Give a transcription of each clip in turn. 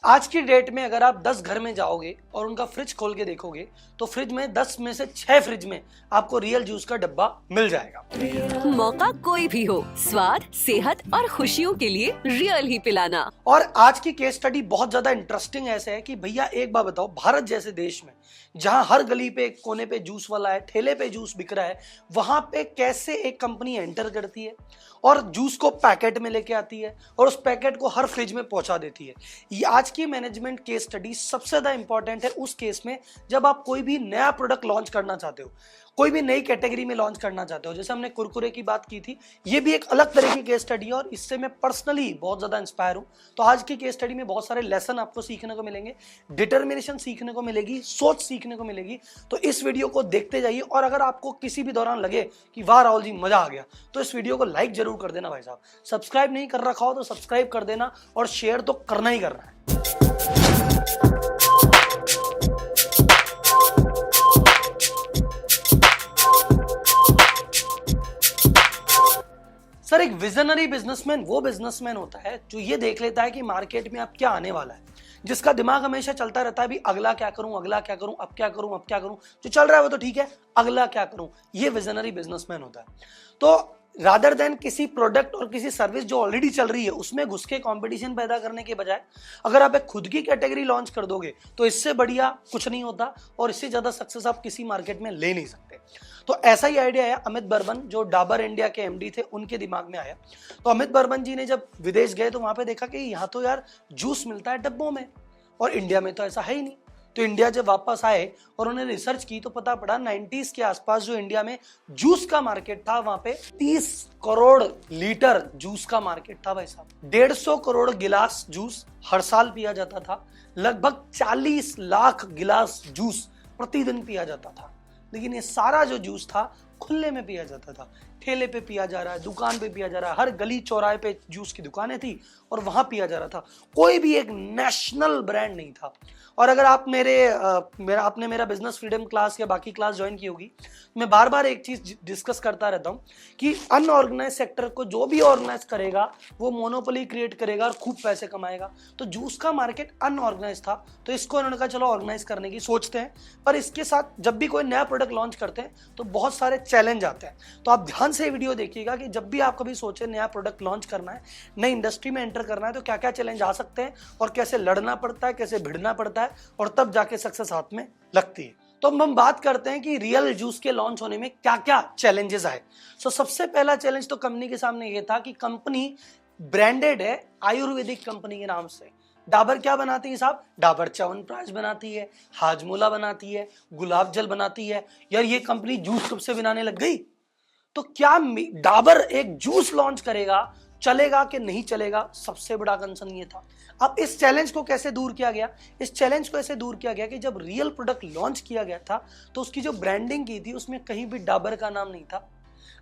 आज की डेट में अगर आप 10 घर में जाओगे और उनका फ्रिज खोल के देखोगे तो फ्रिज में 10 में से 6 फ्रिज में आपको रियल जूस का डब्बा मिल जाएगा। मौका कोई भी हो, स्वाद, सेहत और खुशियों के लिए रियल ही पिलाना। और आज की केस स्टडी बहुत ज्यादा इंटरेस्टिंग ऐसे है कि भैया एक बात बताओ, भारत जैसे देश में जहां हर गली पे एक कोने पे जूस वाला है, ठेले पे जूस बिक रहा है, वहां पे कैसे एक कंपनी एंटर करती है और जूस को पैकेट में लेके आती है और उस पैकेट को हर फ्रिज में पहुंचा देती है। ये आज की मैनेजमेंट केस स्टडी सबसे ज्यादा इंपॉर्टेंट है उस केस में जब आप कोई भी नया प्रोडक्ट लॉन्च करना चाहते हो, कोई भी नई कैटेगरी में लॉन्च करना चाहते हो। जैसे हमने कुरकुरे की बात की थी, ये भी एक अलग तरह की केस स्टडी है और इससे मैं पर्सनली बहुत ज्यादा इंस्पायर हूं। तो आज की केस स्टडी में बहुत सारे लेसन आपको सीखने को मिलेंगे, डिटर्मिनेशन सीखने को मिलेगी, सोच सीखने को मिलेगी। तो इस वीडियो को देखते जाइए और अगर आपको किसी भी दौरान लगे कि वाह राहुल जी मजा आ गया, तो इस वीडियो को लाइक जरूर कर देना भाई साहब। सब्सक्राइब नहीं कर रखा हो तो सब्सक्राइब कर देना और शेयर तो करना ही करना है। सर, एक विजनरी बिजनेसमैन वो बिजनेसमैन होता है जो ये देख लेता है कि मार्केट में अब क्या आने वाला है, जिसका दिमाग हमेशा चलता रहता है भी अगला क्या करूं, अगला क्या करूं, अब क्या करूं, अब क्या करूं। जो चल रहा है वो तो ठीक है, अगला क्या करूं, ये विजनरी बिजनेसमैन होता है। तो रादर देन किसी प्रोडक्ट और किसी सर्विस जो ऑलरेडी चल रही है उसमें घुस के कंपटीशन पैदा करने के बजाय अगर आप एक खुद की कैटेगरी लॉन्च कर दोगे तो इससे बढ़िया कुछ नहीं होता और इससे ज्यादा सक्सेस आप किसी मार्केट में ले नहीं सकते। तो ऐसा ही आइडिया आया अमित बर्मन जो डाबर इंडिया के एमडी थे उनके दिमाग में आया। तो अमित बर्मन जी ने जब विदेश गए तो वहां पे देखा कि यहाँ तो यार जूस मिलता है डब्बों में और इंडिया में तो ऐसा है ही नहीं। तो इंडिया जब वापस आए और उन्होंने रिसर्च की तो पता पड़ा 90s के आसपास जो इंडिया में जूस का मार्केट था वहां पे 30 करोड़ लीटर जूस का मार्केट था भाई साहब। 150 करोड़ गिलास जूस हर साल पिया जाता था, लगभग 40 लाख गिलास जूस प्रतिदिन पिया जाता था। लेकिन ये सारा जो जूस था खुले में पिया जाता था, ठेले पे पिया जा रहा है, दुकान पे पिया जा रहा है, हर गली चौराहे पे जूस की दुकानें थी और वहां पिया जा रहा था। कोई भी एक नेशनल ब्रांड नहीं था। और अगर आप आपने मेरा बिजनेस फ्रीडम क्लास या बाकी क्लास ज्वाइन की होगी, मैं बार बार एक चीज डिस्कस करता रहता हूं कि अनऑर्गेनाइज सेक्टर को जो भी ऑर्गेनाइज करेगा वो मोनोपोली क्रिएट करेगा और खूब पैसे कमाएगा। तो जूस का मार्केट अनऑर्गेनाइज था, तो इसको इन्होंने कहा चलो ऑर्गेनाइज करने की सोचते हैं। पर इसके साथ जब भी कोई नया प्रोडक्ट लॉन्च करते हैं तो बहुत सारे चैलेंज आते हैं। तो आप ध्यान से वीडियो देखिएगा कि जब भी आप कभी सोचे नया प्रोडक्ट लॉन्च करना है, नई इंडस्ट्री में एंटर करना है, तो क्या क्या चैलेंज आ सकते हैं और कैसे लड़ना पड़ता है, कैसे भिड़ना पड़ता है और तब जाके सक्सेस हाथ में लगती है। तो हम बात करते हैं कि रियल जूस के लॉन्च होने में क्या क्या चैलेंजेस आए। सबसे पहला चैलेंज तो कंपनी के सामने ये था कि कंपनी ब्रांडेड है आयुर्वेदिक कंपनी के नाम से। डाबर क्या बनाती है साहब? डाबर च्यवनप्राश बनाती है, हाजमोला बनाती है, गुलाब जल बनाती है। यार ये कंपनी जूस कब से बनाने लग गई? तो क्या डाबर एक जूस लॉन्च करेगा, चलेगा कि नहीं चलेगा? सबसे बड़ा कंसर्न ये था। अब इस चैलेंज को कैसे दूर किया गया? इस चैलेंज को ऐसे दूर किया गया कि जब रियल प्रोडक्ट लॉन्च किया गया था तो उसकी जो ब्रांडिंग की थी उसमें कहीं भी डाबर का नाम नहीं था।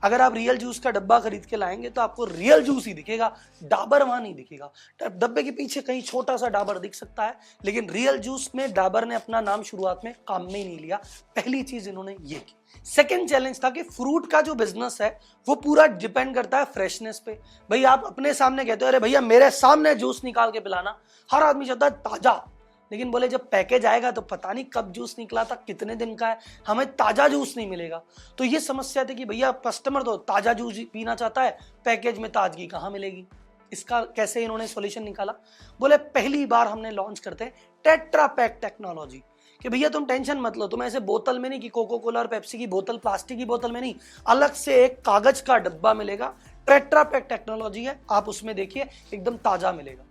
अगर आप रियल जूस का डब्बा खरीद के लाएंगे तो आपको रियल जूस ही दिखेगा, डाबर वहां नहीं दिखेगा। डब्बे के पीछे कहीं छोटा सा डाबर दिख सकता है, लेकिन रियल जूस में डाबर ने अपना नाम शुरुआत में काम में ही नहीं लिया। पहली चीज इन्होंने ये की। सेकेंड चैलेंज था कि फ्रूट का जो बिजनेस है वो पूरा डिपेंड करता है फ्रेशनेस पे। भाई आप अपने सामने कहते हो अरे भैया मेरे सामने जूस निकाल के पिलाना, हर आदमी चाहता है ताजा, लेकिन बोले जब पैकेज आएगा तो पता नहीं कब जूस निकला था, कितने दिन का है, हमें ताजा जूस नहीं मिलेगा। तो ये समस्या थी कि भैया कस्टमर तो ताजा जूस पीना चाहता है, पैकेज में ताजगी कहाँ मिलेगी। इसका कैसे इन्होंने सॉल्यूशन निकाला? बोले पहली बार हमने लॉन्च करते हैं टेट्रा पैक टेक्नोलॉजी कि भैया तुम टेंशन मत लो, तुम ऐसे बोतल में नहीं कि कोको कोला और पेप्सी की बोतल प्लास्टिक की बोतल में नहीं, अलग से एक कागज का डब्बा मिलेगा। टेट्रा पैक टेक्नोलॉजी है, आप उसमें देखिए एकदम ताजा मिलेगा।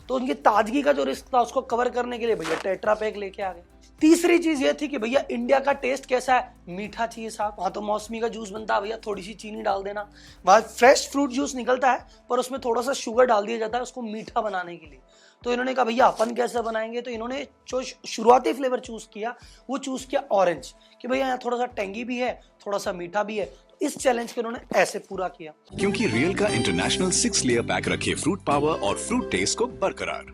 तो उनकी ताजगी का जो रिस्क था उसको कवर करने के लिए भैया टेट्रा पैक लेके आ गए। तीसरी चीज ये थी कि भैया इंडिया का टेस्ट कैसा है, मीठा चाहिए साहब। वहां तो मौसमी का जूस बनता है, भैया थोड़ी सी चीनी डाल देना। वहां फ्रेश फ्रूट जूस निकलता है पर उसमें थोड़ा सा शुगर डाल दिया जाता है उसको मीठा बनाने के लिए। तो इन्होंने कहा भैया अपन कैसे बनाएंगे? तो इन्होंने जो शुरुआती फ्लेवर चूज किया वो चूज किया ऑरेंज, कि भैया यहाँ थोड़ा सा टेंगी भी है, थोड़ा सा मीठा भी है। इस चैलेंज को इन्होंने ऐसे पूरा किया। क्योंकि रियल का इंटरनेशनल 6 लेयर पैक रखे फ्रूट पावर और फ्रूट टेस्ट को बरकरार।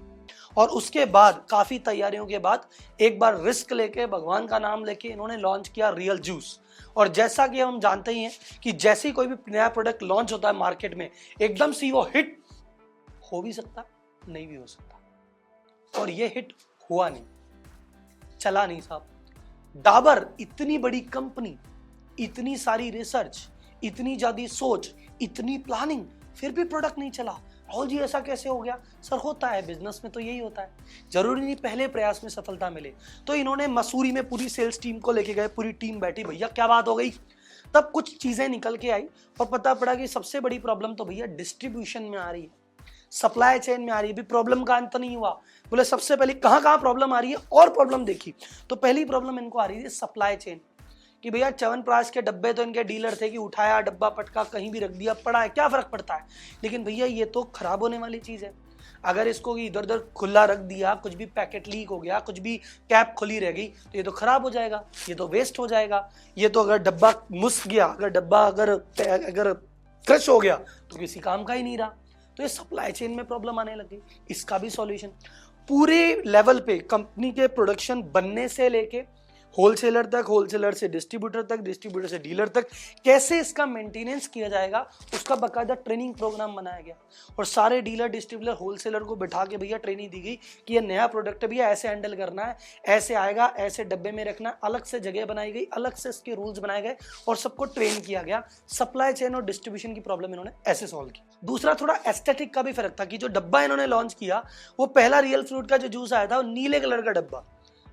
और उसके बाद काफी तैयारियों के बाद एक बार रिस्क लेके, भगवान का नाम लेके इन्होंने लॉन्च किया रियल जूस। और जैसा कि हम जानते ही हैं कि जैसे ही कोई भी नया प्रोडक्ट लॉन्च होता है मार्केट में, एकदम से वो हिट हो भी सकता, नहीं भी हो सकता। और ये हिट हुआ नहीं, चला नहीं साहब। डाबर इतनी बड़ी कंपनी, इतनी सारी रिसर्च, इतनी ज्यादा सोच, इतनी प्लानिंग, फिर भी प्रोडक्ट नहीं चला। राहुल जी ऐसा कैसे हो गया? सर होता है, बिजनेस में तो यही होता है, जरूरी नहीं पहले प्रयास में सफलता मिले। तो इन्होंने मसूरी में पूरी सेल्स टीम को लेके गए, पूरी टीम बैठी, भैया क्या बात हो गई। तब कुछ चीजें निकल के आई और पता पड़ा कि सबसे बड़ी प्रॉब्लम तो भैया डिस्ट्रीब्यूशन में आ रही है, सप्लाई चेन में आ रही है। भी प्रॉब्लम का अंत नहीं हुआ, बोले सबसे पहले कहाँ प्रॉब्लम आ रही है और प्रॉब्लम देखी तो पहली प्रॉब्लम इनको आ रही थी सप्लाई चेन, कि भैया च्यवनप्राश के डब्बे तो इनके डीलर थे कि उठाया डब्बा पटका कहीं भी रख दिया, पड़ा है, क्या फर्क पड़ता है। लेकिन भैया ये तो खराब होने वाली चीज है, अगर इसको इधर उधर खुला रख दिया, कुछ भी पैकेट लीक हो गया, कुछ भी कैप खुली रह गई तो ये तो खराब हो जाएगा, ये तो वेस्ट हो जाएगा। ये तो अगर डब्बा मुस गया, अगर डब्बा अगर क्रश हो गया तो किसी काम का ही नहीं रहा। तो ये सप्लाई चेन में प्रॉब्लम आने लगी। इसका भी सॉल्यूशन पूरे लेवल पे, कंपनी के प्रोडक्शन बनने से लेके होलसेलर तक, होलसेलर से डिस्ट्रीब्यूटर तक, डिस्ट्रीब्यूटर से डीलर तक, कैसे इसका मेंटेनेंस किया जाएगा उसका बकायदा ट्रेनिंग प्रोग्राम बनाया गया। और सारे डीलर, डिस्ट्रीब्यूटर, होलसेलर को बिठा के भैया ट्रेनिंग दी गई कि ये नया प्रोडक्ट भैया ऐसे हैंडल करना है, ऐसे आएगा, ऐसे डब्बे में रखना है, अलग से जगह बनाई गई, अलग से इसके रूल्स बनाए गए और सबको ट्रेन किया गया। सप्लाई चेन और डिस्ट्रीब्यूशन की प्रॉब्लम इन्होंने ऐसे सॉल्व की। दूसरा थोड़ा एस्थेटिक का भी फर्क था कि जो डब्बा इन्होंने लॉन्च किया, वो पहला रियल फ्रूट का जो जूस आया था वो नीले कलर का डब्बा।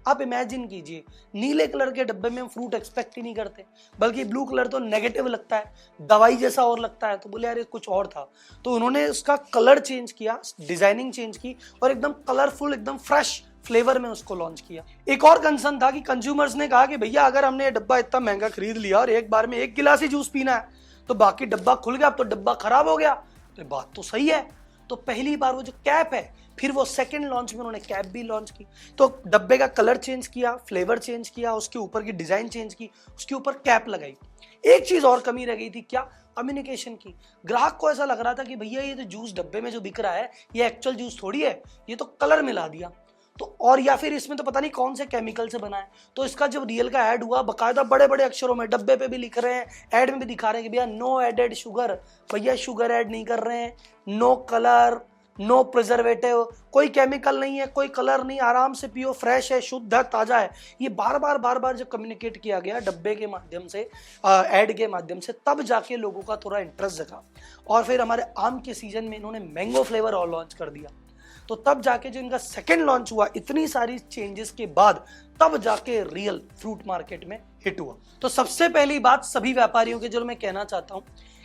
आप इमेजिन कीजिए, नीले कलर के डब्बे में हम फ्रूट एक्सपेक्ट ही नहीं करते, बल्कि ब्लू कलर तो नेगेटिव लगता है, दवाई जैसा और लगता है। तो बोले यार ये कुछ और था, तो उन्होंने उसका कलर चेंज किया, डिजाइनिंग चेंज की और एकदम कलरफुल, एकदम फ्रेश फ्लेवर में उसको लॉन्च किया। एक और कंसर्न था कि कंज्यूमर्स ने कहा कि भैया अगर हमने ये डब्बा इतना महंगा खरीद लिया और एक बार में एक गिलास ही जूस पीना है तो बाकी डब्बा खुल गया, अब तो डब्बा खराब हो गया। तो बात तो सही है। तो पहली बार वो जो कैप है, फिर वो सेकंड लॉन्च में उन्होंने कैप भी लॉन्च की, तो डब्बे का कलर चेंज किया, फ्लेवर चेंज किया, उसके ऊपर की डिजाइन चेंज की, उसके ऊपर कैप लगाई। एक चीज और कमी रह गई थी, क्या? कम्युनिकेशन की। ग्राहक को ऐसा लग रहा था कि भैया ये तो जूस डब्बे में जो बिक रहा है ये एक्चुअल जूस थोड़ी है, ये तो कलर मिला दिया। तो और या फिर इसमें तो पता नहीं कौन से केमिकल से बना है। तो इसका जब रियल का ऐड हुआ, बकायदा बड़े बड़े अक्षरों में डब्बे पे भी लिख रहे हैं, ऐड में भी दिखा रहे हैं कि भैया नो एडेड शुगर, भैया शुगर ऐड नहीं कर रहे हैं, नो कलर, नो प्रिजर्वेटिव, कोई केमिकल नहीं है, कोई कलर नहीं, आराम से पियो, फ्रेश है, शुद्ध है, ताजा है। ये बार बार जब कम्युनिकेट किया गया डब्बे के माध्यम से, ऐड के माध्यम से, तब जाके लोगों का थोड़ा इंटरेस्ट जगा। और फिर हमारे आम के सीजन में इन्होंने मैंगो फ्लेवर और लॉन्च कर दिया। तो तब जाके जो इनका सेकंड लॉन्च हुआ, इतनी सारी चेंजेस के बाद, तब जाके रियल फ्रूट मार्केट में हिट हुआ। तो सबसे पहली बात सभी व्यापारियों के जो मैं कहना चाहता हूं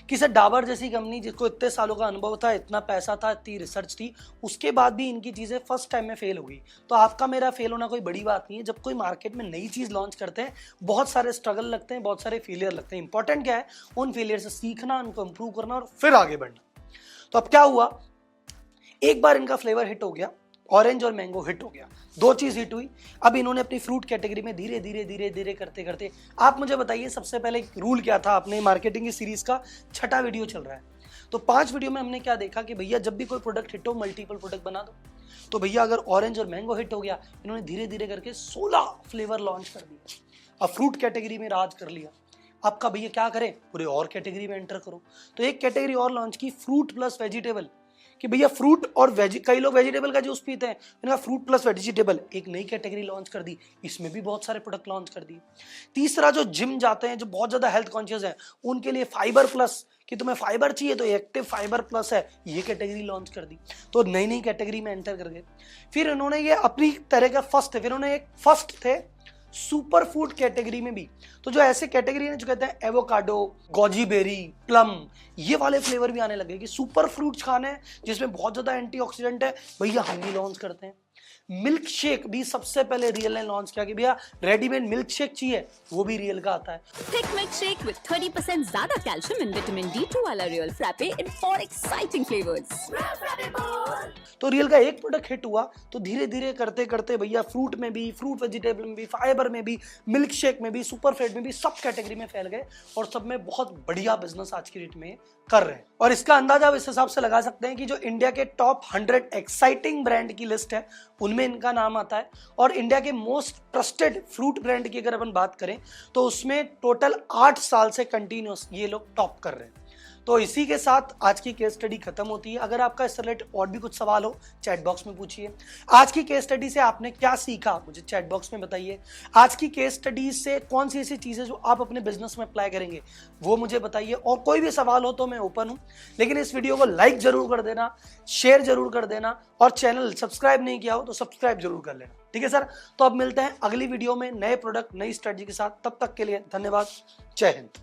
कि सर डाबर जैसी कंपनी जिसको इतने सालों का अनुभव था, इतना पैसा था, इतनी रिसर्च थी, उसके बाद भी इनकी चीजें फर्स्ट टाइम में फेल हो गई। तो आपका मेरा फेल होना कोई बड़ी बात नहीं है। जब कोई मार्केट में नई चीज लॉन्च करते हैं, बहुत सारे स्ट्रगल लगते हैं, बहुत सारे फेलियर लगते हैं। इंपॉर्टेंट क्या है? उन फेलियर से सीखना, उनको इंप्रूव करना और फिर आगे बढ़ना। तो अब क्या हुआ, एक बार इनका फ्लेवर हिट हो गया, ऑरेंज और मैंगो हिट हो गया, दो चीज हिट हुई। अब इन्होंने अपनी फ्रूट कैटेगरी में धीरे धीरे करते करते, आप मुझे बताइए सबसे पहले रूल क्या था? अपने मार्केटिंग की सीरीज का 6वां वीडियो चल रहा है, तो 5 वीडियो में हमने क्या देखा कि भैया जब भी कोई प्रोडक्ट हिट हो, मल्टीपल प्रोडक्ट बना दो। तो भैया अगर ऑरेंज और मैंगो हिट हो गया, इन्होंने धीरे धीरे करके 16 फ्लेवर लॉन्च कर दिया। अब फ्रूट कैटेगरी में राज कर लिया। आपका भैया क्या करें, पूरे और कैटेगरी में एंटर करो। तो एक कैटेगरी और लॉन्च की, फ्रूट प्लस वेजिटेबल, कि भैया फ्रूट और कई लोग वेजिटेबल का जूस पीते हैं, इनका फ्रूट प्लस वेजिटेबल, एक नई कैटेगरी लॉन्च कर दी। इसमें भी बहुत सारे प्रोडक्ट लॉन्च कर दिए। तीसरा, जो जिम जाते हैं, जो बहुत ज्यादा हेल्थ कॉन्शियस है, उनके लिए फाइबर प्लस, कि तुम्हें फाइबर चाहिए तो एक्टिव फाइबर प्लस है, ये कैटेगरी लॉन्च कर दी। तो नई नई कैटेगरी में एंटर कर गए। फिर इन्होंने ये अपनी तरह का फर्स्ट थे, फिर उन्होंने एक फर्स्ट थे सुपर फूड कैटेगरी में भी। तो जो ऐसे कैटेगरी है जो कहते हैं एवोकाडो, गोजी बेरी, प्लम, ये वाले फ्लेवर भी आने लगे कि सुपर फ्रूट्स खाने हैं जिसमें बहुत ज्यादा एंटीऑक्सीडेंट है, भैया हम भी लॉन्च करते हैं। मिल्क शेक भी सबसे पहले रियल ने लॉन्च किया कि भैया रेडीमेड मिल्क शेक चाहिए, वो भी रियल का आता है। Thick milkshake with 30% ज़्यादा कैल्शियम and vitamin D2 वाला real frappe in 4 exciting flavors। तो रियल का एक प्रोडक्ट हिट हुआ, तो धीरे धीरे करते करते भैया फ्रूट में भी, फ्रूट वेजिटेबल में भी, फाइबर में भी, मिल्क शेक में भी, सुपर फैट में भी, सब कैटेगरी में फैल गए और सब में बहुत बढ़िया बिजनेस आज की डेट में कर रहे हैं। और इसका अंदाजा आप इस हिसाब से लगा सकते हैं कि जो इंडिया के टॉप 100 एक्साइटिंग ब्रांड की लिस्ट है, उनमें इनका नाम आता है। और इंडिया के मोस्ट ट्रस्टेड फ्रूट ब्रांड की अगर अपन बात करें तो उसमें टोटल 8 साल से कंटिन्यूस ये लोग टॉप कर रहे हैं। तो इसी के साथ आज की केस स्टडी खत्म होती है। अगर आपका इससे रिलेटेड और भी कुछ सवाल हो चैट बॉक्स में पूछिए। आज की केस स्टडी से आपने क्या सीखा मुझे चैट बॉक्स में बताइए। आज की केस स्टडी से कौन सी ऐसी चीजें जो आप अपने बिजनेस में अप्लाई करेंगे वो मुझे बताइए। और कोई भी सवाल हो तो मैं ओपन हूं, लेकिन इस वीडियो को लाइक जरूर कर देना, शेयर जरूर कर देना, और चैनल सब्सक्राइब नहीं किया हो तो सब्सक्राइब जरूर कर लेना। ठीक है सर, तो अब मिलते हैं अगली वीडियो में नए प्रोडक्ट नई स्ट्रेटजी के साथ। तब तक के लिए धन्यवाद। जय हिंद।